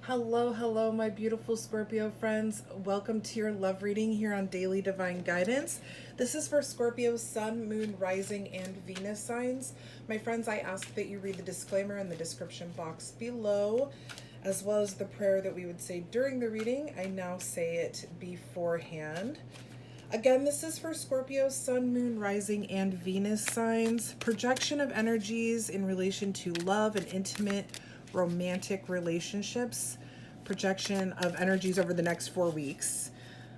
Hello, hello, my beautiful Scorpio friends. Welcome to your love reading here on Daily Divine Guidance. This is for Scorpio Sun, Moon, Rising, and Venus signs. My friends, I ask that you read the disclaimer in the description box below, as well as the prayer that we would say during the reading. I now say it beforehand. Again, this is for Scorpio, Sun, Moon, Rising, and Venus signs. Projection of energies in relation to love and intimate romantic relationships. Projection of energies over the next 4 weeks.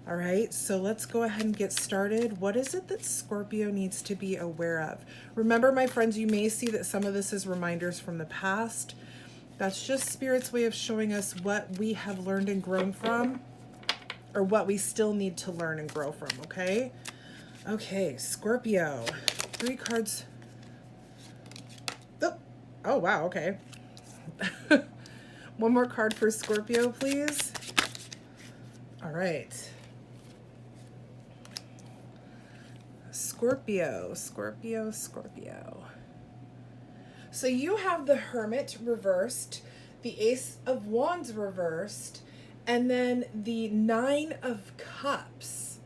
All right, so let's go ahead and get started. What is it that Scorpio needs to be aware of? Remember, my friends, you may see that some of this is reminders from the past. That's just Spirit's way of showing us what we have learned and grown from, or what we still need to learn and grow from, okay? Okay, Scorpio. 3 cards. Oh, wow, okay. One more card for Scorpio, please. All right. Scorpio. So you have the Hermit reversed, the Ace of Wands reversed, and then the Nine of Cups.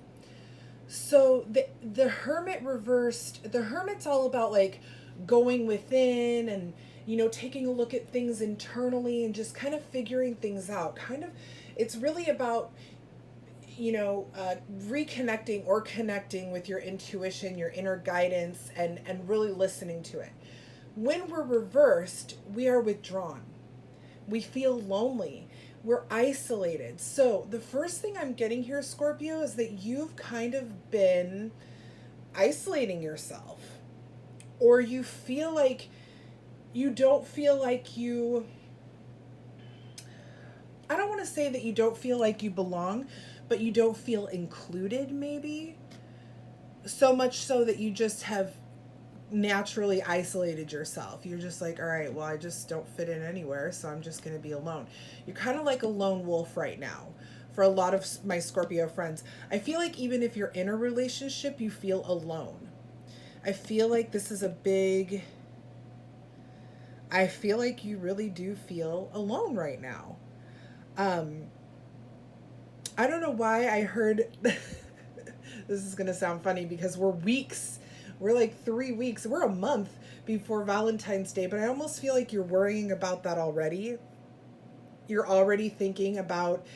So the Hermit reversed, the Hermit's all about like going within and, you know, taking a look at things internally and just kind of figuring things out. It's really about, you know, reconnecting or connecting with your intuition, your inner guidance, and really listening to it. When we're reversed, we are withdrawn. We feel lonely. We're isolated. So the first thing I'm getting here, Scorpio, is that you've kind of been isolating yourself, or you feel like you don't feel like you, I don't want to say that you don't feel like you belong, but you don't feel included, maybe. So much so that you just have naturally isolated yourself. You're just like, all right, well, I just don't fit in anywhere, so I'm just going to be alone. You're kind of like a lone wolf right now. For a lot of my Scorpio friends, I feel like even if you're in a relationship, you feel alone. I feel like this is a big, I feel like you really do feel alone right now. I don't know why I heard, this is going to sound funny because we're like 3 weeks, we're a month before Valentine's Day, but I almost feel like you're worrying about that already. You're already thinking about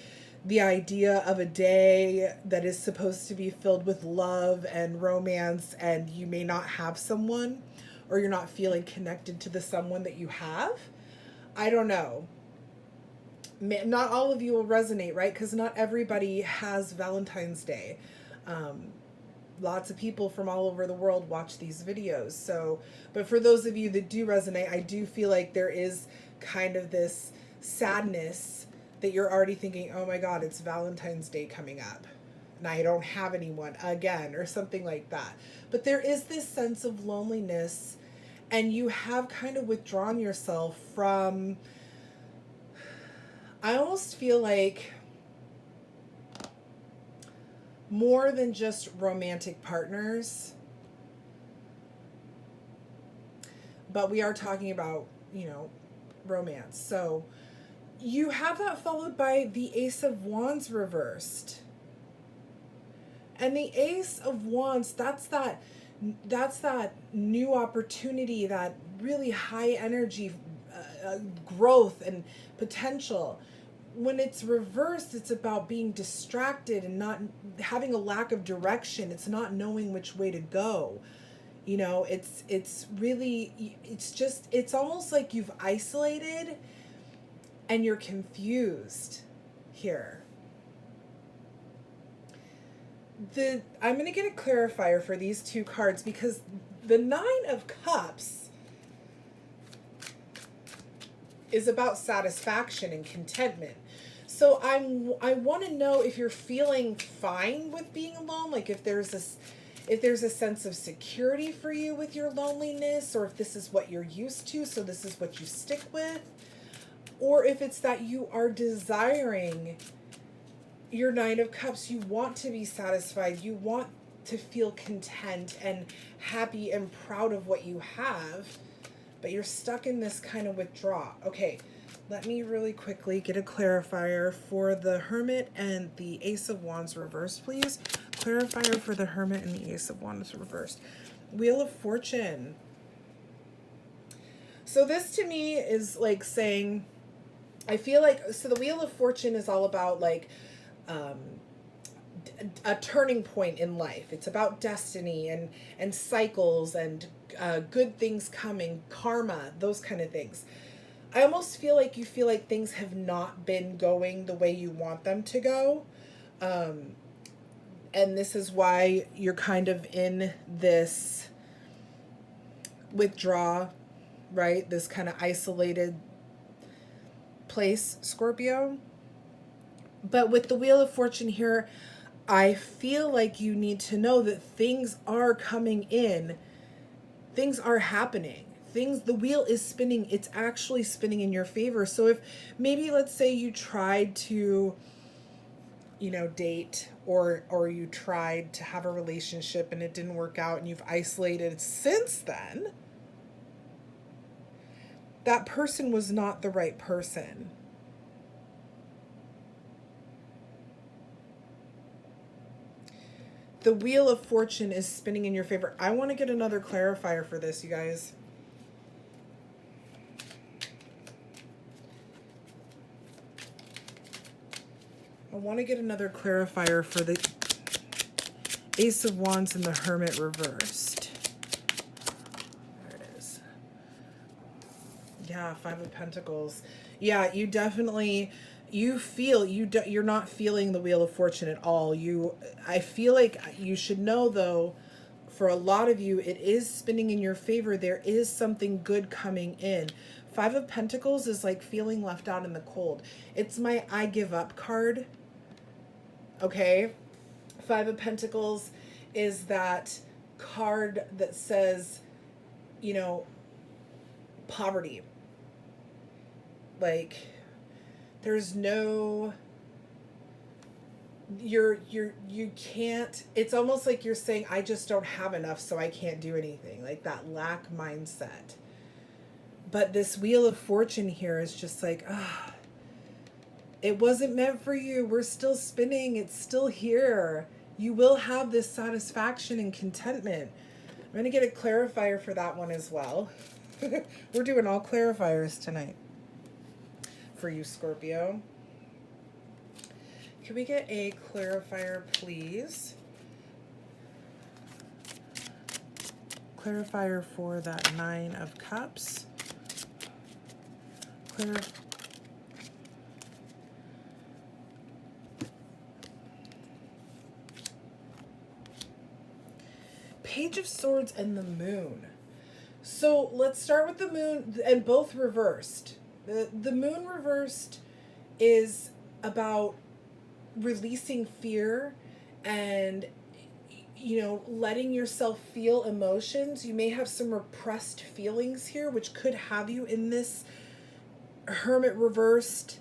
the idea of a day that is supposed to be filled with love and romance, and you may not have someone, or you're not feeling connected to the someone that you have. I don't know. Not all of you will resonate, right? Because not everybody has Valentine's Day. Lots of people from all over the world watch these videos. So, but for those of you that do resonate, I do feel like there is kind of this sadness that you're already thinking, oh my God, it's Valentine's Day coming up and I don't have anyone again, or something like that. But there is this sense of loneliness, and you have kind of withdrawn yourself from, I almost feel like, more than just romantic partners. But we are talking about, you know, romance. So you have that followed by the Ace of Wands reversed. And the Ace of Wands, that's that new opportunity, that really high energy, growth and potential. When it's reversed, it's about being distracted and not having a lack of direction. It's not knowing which way to go. You know, it's really, it's almost like you've isolated and you're confused here. I'm going to get a clarifier for these 2 cards, because the Nine of Cups is about satisfaction and contentment. So I want to know if you're feeling fine with being alone, like if there's a sense of security for you with your loneliness, or if this is what you're used to, so this is what you stick with, or if it's that you are desiring your Nine of Cups. You want to be satisfied. You want to feel content and happy and proud of what you have, but you're stuck in this kind of withdrawal. Okay, Let me really quickly get a clarifier for the Hermit and the Ace of Wands reversed, please. Clarifier for the Hermit and the Ace of Wands reversed. Wheel of Fortune. So this to me is like saying, I feel like, so the Wheel of Fortune is all about like a turning point in life. It's about destiny and cycles and good things coming, karma, those kind of things. I almost feel like you feel like things have not been going the way you want them to go. And this is why you're kind of in this withdraw, right? This kind of isolated place, Scorpio. But with the Wheel of Fortune here, I feel like you need to know that things are coming in. Things are happening. The wheel is spinning. It's actually spinning in your favor. So if maybe, let's say you tried to, date or you tried to have a relationship and it didn't work out and you've isolated since then, that person was not the right person. The Wheel of Fortune is spinning in your favor. I want to get another clarifier for this, you guys. I want to get another clarifier for the Ace of Wands and the Hermit reversed. There it is. Yeah, Five of Pentacles. Yeah, you definitely, you're not feeling the Wheel of Fortune at all. I feel like you should know though, for a lot of you, it is spinning in your favor. There is something good coming in. Five of Pentacles is like feeling left out in the cold. It's my I give up card. Okay. Five of Pentacles is that card that says, poverty. Like, there's no, you can't, it's almost like you're saying, I just don't have enough, so I can't do anything. Like that lack mindset. But this Wheel of Fortune here is just like, it wasn't meant for you. We're still spinning. It's still here. You will have this satisfaction and contentment. I'm going to get a clarifier for that one as well. We're doing all clarifiers tonight for you, Scorpio. Can we get a clarifier, please? Clarifier for that Nine of Cups. Page of Swords and the Moon. So let's start with the Moon, and both reversed. The Moon reversed is about releasing fear and, letting yourself feel emotions. You may have some repressed feelings here, which could have you in this Hermit reversed,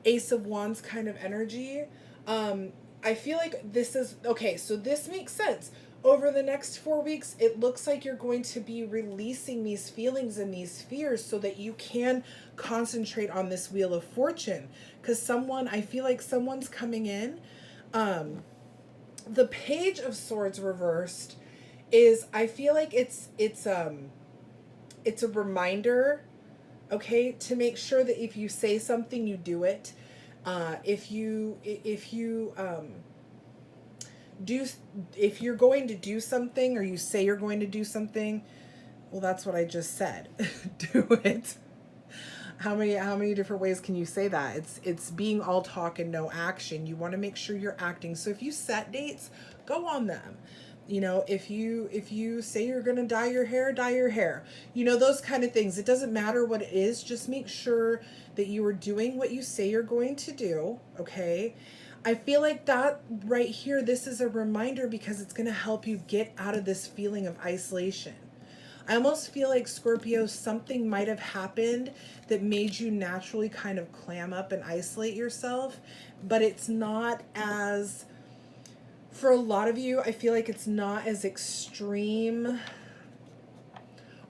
Ace of Wands kind of energy. I feel like this is, okay, so this makes sense. Over the next 4 weeks, it looks like you're going to be releasing these feelings and these fears so that you can concentrate on this Wheel of Fortune. Because I feel like someone's coming in. The Page of Swords reversed is, I feel like it's a reminder, okay, to make sure that if you say something, you do it. If you're going to do something, or you say you're going to do something, well, that's what I just said. Do it. How many different ways can you say that? It's being all talk and no action. You want to make sure you're acting. So if you set dates, go on them. If you say you're going to dye your hair, dye your hair. Those kind of things. It doesn't matter what it is. Just make sure that you are doing what you say you're going to do, okay? I feel like that right here, this is a reminder because it's going to help you get out of this feeling of isolation. I almost feel like, Scorpio, something might have happened that made you naturally kind of clam up and isolate yourself, but it's not as, for a lot of you, I feel like it's not as extreme,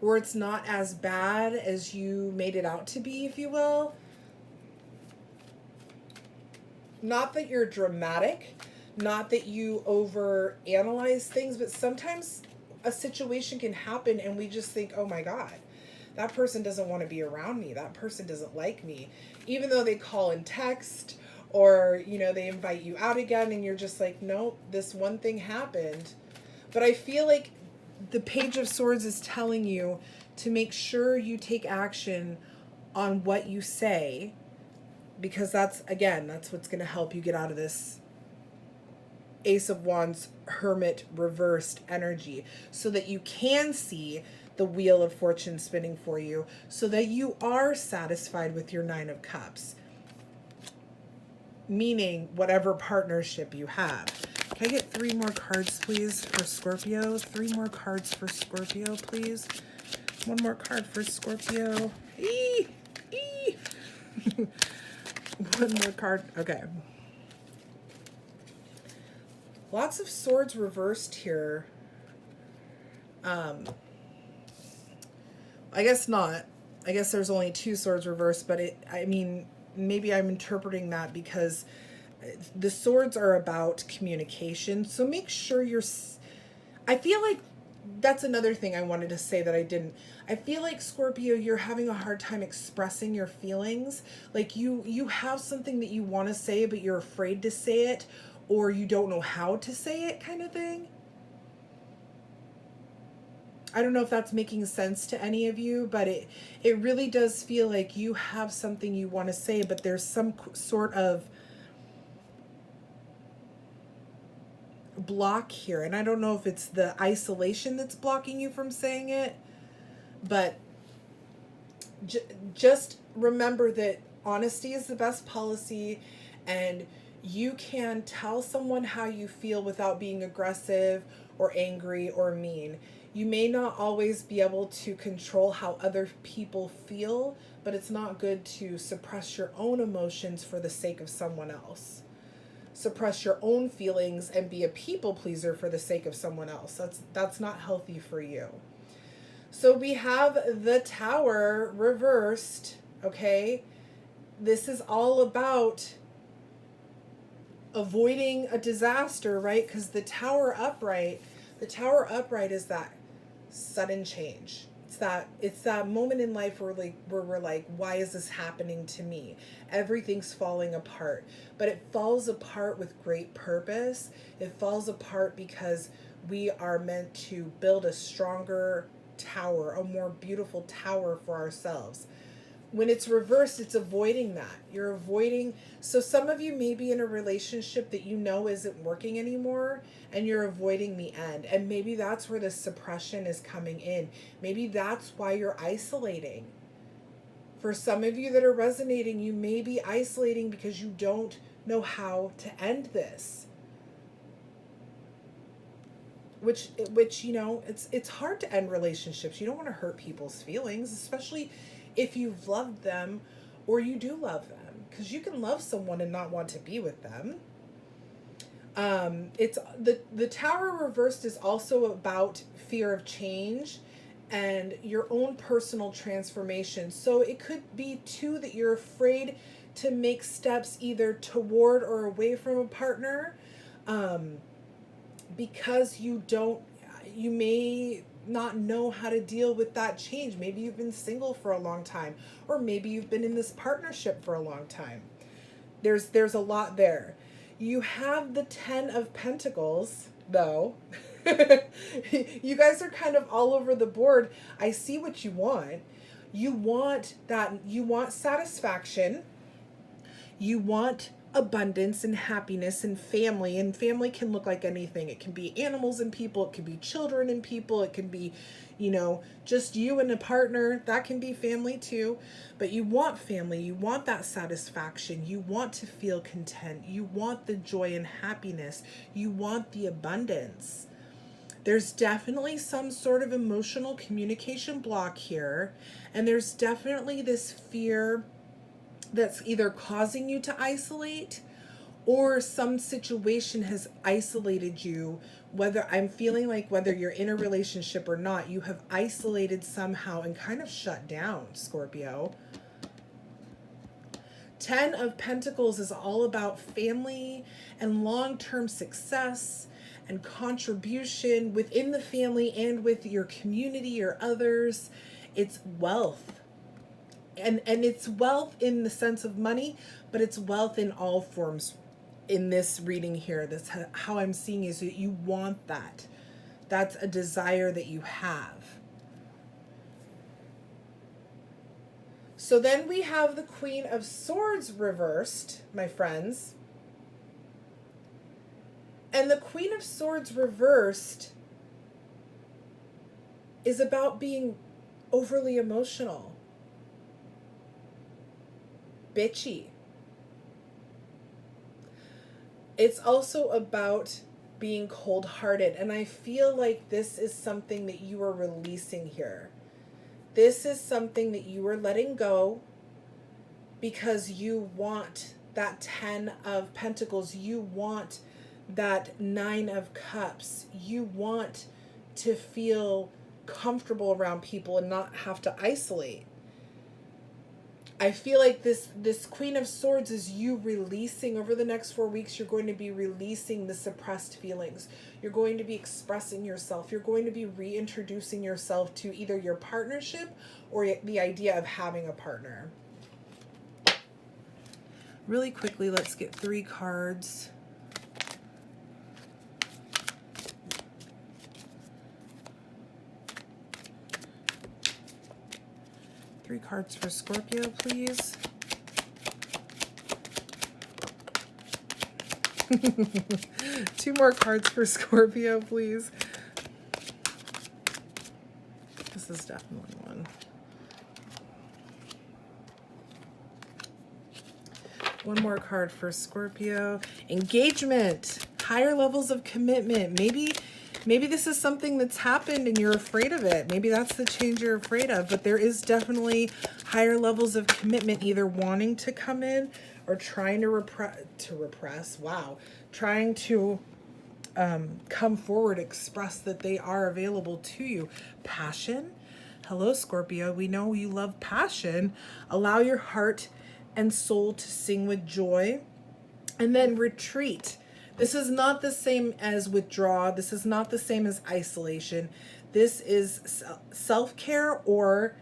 or it's not as bad as you made it out to be, if you will. Not that you're dramatic, not that you over analyze things, but sometimes a situation can happen and we just think, oh my God, that person doesn't want to be around me. That person doesn't like me. Even though they call and text or, they invite you out again and you're just like, nope, this one thing happened. But I feel like the Page of Swords is telling you to make sure you take action on what you say, because that's what's going to help you get out of this Ace of Wands Hermit reversed energy, so that you can see the Wheel of Fortune spinning for you, so that you are satisfied with your Nine of Cups, meaning whatever partnership you have. Can I get 3 more cards, please, for Scorpio? 3 more cards for Scorpio, please. 1 more card for Scorpio. Eee! Eee! 1 more card. Okay. Lots of swords reversed here. I guess not. I guess there's only 2 swords reversed, but maybe I'm interpreting that because the swords are about communication. So make sure I feel like that's another thing I wanted to say that I didn't. I feel like, Scorpio, you're having a hard time expressing your feelings. Like you have something that you want to say, but you're afraid to say it, or you don't know how to say it, kind of thing. I don't know if that's making sense to any of you, but it really does feel like you have something you want to say, but there's some sort of block here. And I don't know if it's the isolation that's blocking you from saying it, but just remember that honesty is the best policy, and you can tell someone how you feel without being aggressive or angry or mean. You may not always be able to control how other people feel, but it's not good to suppress your own emotions for the sake of someone else. Suppress your own feelings and be a people pleaser for the sake of someone else. That's not healthy for you. So we have the Tower reversed, okay? This is all about avoiding a disaster, right? Because the Tower upright is that sudden change. It's that moment in life where we're like, why is this happening to me? Everything's falling apart. But it falls apart with great purpose. It falls apart because we are meant to build a stronger tower, a more beautiful tower for ourselves. When it's reversed, it's avoiding that. You're avoiding. So some of you may be in a relationship that isn't working anymore, and you're avoiding the end. And maybe that's where the suppression is coming in. Maybe that's why you're isolating. For some of you that are resonating, you may be isolating because you don't know how to end this. Which it's hard to end relationships. You don't want to hurt people's feelings, especially if you've loved them or you do love them, because you can love someone and not want to be with them. It's the Tower reversed is also about fear of change and your own personal transformation. So it could be too that you're afraid to make steps either toward or away from a partner, because you may not know how to deal with that change. Maybe you've been single for a long time, or maybe you've been in this partnership for a long time. There's a lot there. You have the 10 of Pentacles, though. You guys are kind of all over the board. I see what you want. You want satisfaction. You want abundance and happiness and family can look like anything. It can be animals and people, it can be children and people, it can be just you and a partner. That can be family too. But you want family, you want that satisfaction, you want to feel content, you want the joy and happiness, you want the abundance. There's definitely some sort of emotional communication block here, and there's definitely this fear that's either causing you to isolate, or some situation has isolated you. Whether you're in a relationship or not, you have isolated somehow and kind of shut down, Scorpio. 10 of Pentacles is all about family and long-term success and contribution within the family and with your community or others. It's wealth. And it's wealth in the sense of money, but it's wealth in all forms in this reading here. That's how I'm seeing is that you want that. That's a desire that you have. So then we have the Queen of Swords reversed, my friends. And the Queen of Swords reversed is about being overly emotional, bitchy. It's also about being cold-hearted. And I feel like this is something that you are releasing here. This is something that you are letting go because you want that 10 of Pentacles. You want that 9 of Cups. You want to feel comfortable around people and not have to isolate. I feel like this Queen of Swords is you releasing over the next 4 weeks. You're going to be releasing the suppressed feelings. You're going to be expressing yourself. You're going to be reintroducing yourself to either your partnership or the idea of having a partner. Really quickly, let's get 3 cards. Three cards for Scorpio, please. 2 more cards for Scorpio, please. This is definitely one. One more card for Scorpio. Engagement. Higher levels of commitment. Maybe this is something that's happened and you're afraid of it. Maybe that's the change you're afraid of. But there is definitely higher levels of commitment, either wanting to come in or trying to repress. Wow. Trying to come forward, express that they are available to you. Passion. Hello, Scorpio. We know you love passion. Allow your heart and soul to sing with joy. And then retreat. This is not the same as withdraw. This is not the same as isolation. This is self-care or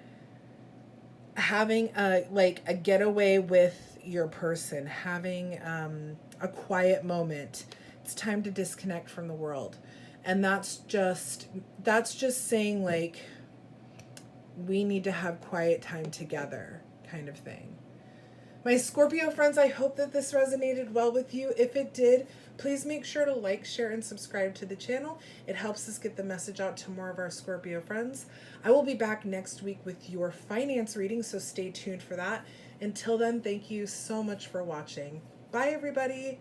having a getaway with your person, having a quiet moment. It's time to disconnect from the world. And that's just saying like we need to have quiet time together kind of thing. My Scorpio friends, I hope that this resonated well with you. If it did, please make sure to like, share, and subscribe to the channel. It helps us get the message out to more of our Scorpio friends. I will be back next week with your finance reading, so stay tuned for that. Until then, thank you so much for watching. Bye, everybody.